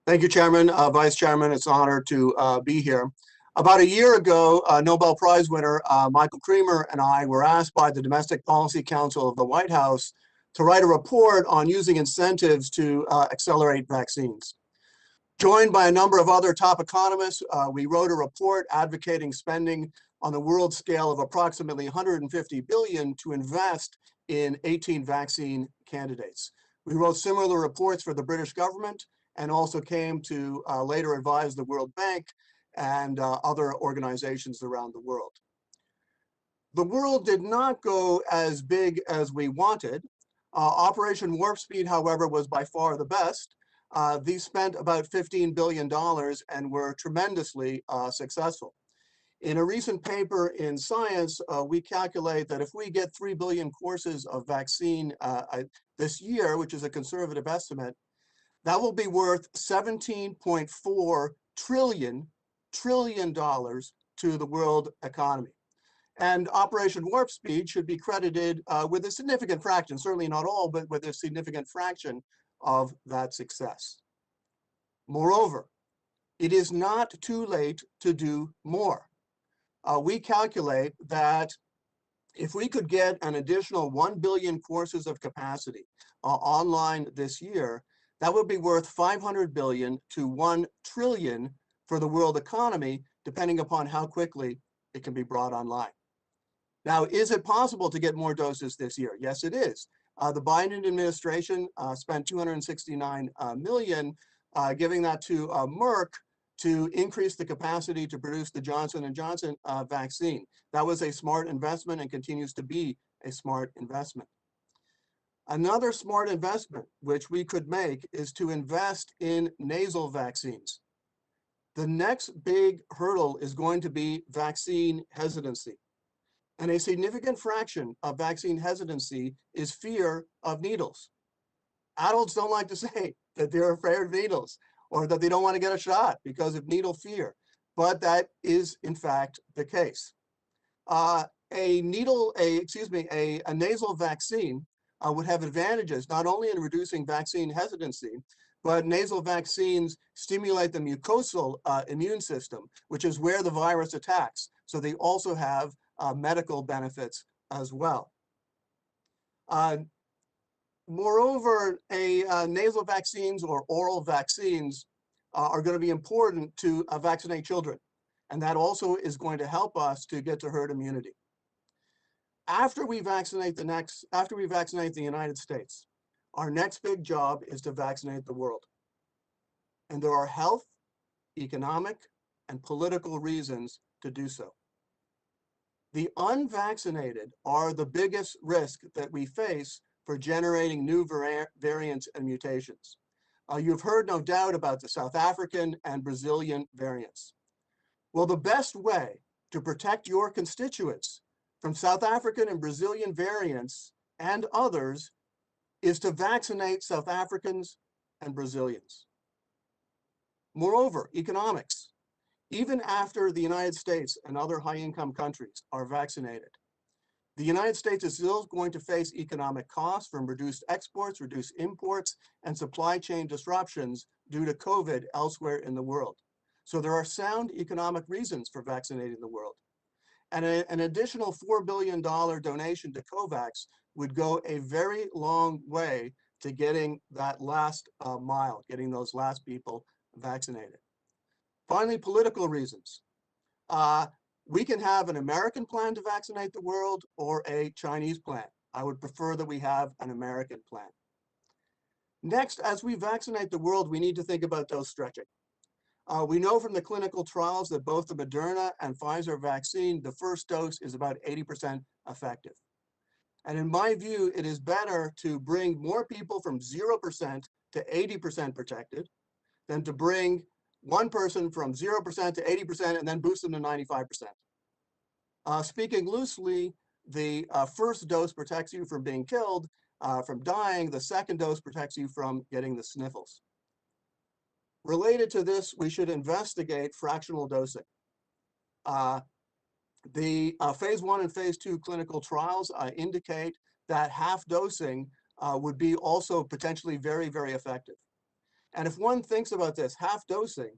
Thank you, Chairman, Vice Chairman. It's an honor to be here. About a year ago, Nobel Prize winner Michael Creamer and I were asked by the Domestic Policy Council of the White House to write a report on using incentives to accelerate vaccines. Joined by a number of other top economists, we wrote a report advocating spending on the world scale of approximately 150 billion to invest in 18 vaccine candidates. We wrote similar reports for the British government and also came to later advise the World Bank and other organizations around the world. The world did not go as big as we wanted. Operation Warp Speed, however, was by far the best. These spent about $15 billion and were tremendously successful. In a recent paper in Science, we calculate that if we get 3 billion courses of vaccine this year, which is a conservative estimate, that will be worth $17.4 trillion to the world economy. And Operation Warp Speed should be credited with a significant fraction, certainly not all, but with a significant fraction of that success. Moreover, it is not too late to do more. We calculate that if we could get an additional 1 billion courses of capacity online this year, that would be worth 500 billion to 1 trillion for the world economy, depending upon how quickly it can be brought online. Now, is it possible to get more doses this year? Yes, it is. The Biden administration spent 269 million, giving that to Merck to increase the capacity to produce the Johnson & Johnson vaccine. That was a smart investment and continues to be a smart investment. Another smart investment which we could make is to invest in nasal vaccines. The next big hurdle is going to be vaccine hesitancy. And a significant fraction of vaccine hesitancy is fear of needles. Adults don't like to say that they're afraid of needles or that they don't want to get a shot because of needle fear, but that is in fact the case. A nasal vaccine would have advantages not only in reducing vaccine hesitancy, but nasal vaccines stimulate the mucosal immune system, which is where the virus attacks. So they also have medical benefits as well. Moreover, nasal vaccines or oral vaccines are going to be important to vaccinate children. And that also is going to help us to get to herd immunity. After we vaccinate the United States, our next big job is to vaccinate the world. And there are health, economic, and political reasons to do so. The unvaccinated are the biggest risk that we face for generating new variants and mutations. You've heard no doubt about the South African and Brazilian variants. Well, the best way to protect your constituents from South African and Brazilian variants and others is to vaccinate South Africans and Brazilians. Moreover, economics. Even after the United States and other high-income countries are vaccinated, the United States is still going to face economic costs from reduced exports, reduced imports, and supply chain disruptions due to COVID elsewhere in the world. So there are sound economic reasons for vaccinating the world. And an additional $4 billion donation to COVAX would go a very long way to getting that last mile, getting those last people vaccinated. Finally, political reasons. We can have an American plan to vaccinate the world or a Chinese plan. I would prefer that we have an American plan. Next, as we vaccinate the world, we need to think about dose stretching. We know from the clinical trials that both the Moderna and Pfizer vaccine, the first dose is about 80% effective. And in my view, it is better to bring more people from 0% to 80% protected than to bring one person from 0% to 80% and then boost them to 95%. Speaking loosely, the first dose protects you from being killed, from dying. The second dose protects you from getting the sniffles. Related to this, we should investigate fractional dosing. The phase 1 and phase 2 clinical trials indicate that half dosing would be also potentially very, very effective. And if one thinks about this, half dosing,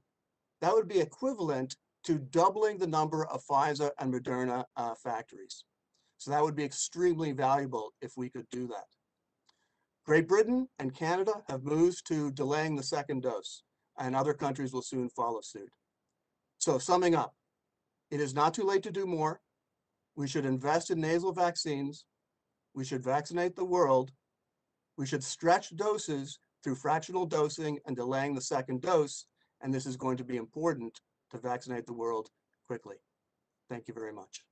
that would be equivalent to doubling the number of Pfizer and Moderna factories. So that would be extremely valuable if we could do that. Great Britain and Canada have moved to delaying the second dose, and other countries will soon follow suit. So summing up, it is not too late to do more. We should invest in nasal vaccines. We should vaccinate the world. We should stretch doses through fractional dosing and delaying the second dose. And this is going to be important to vaccinate the world quickly. Thank you very much.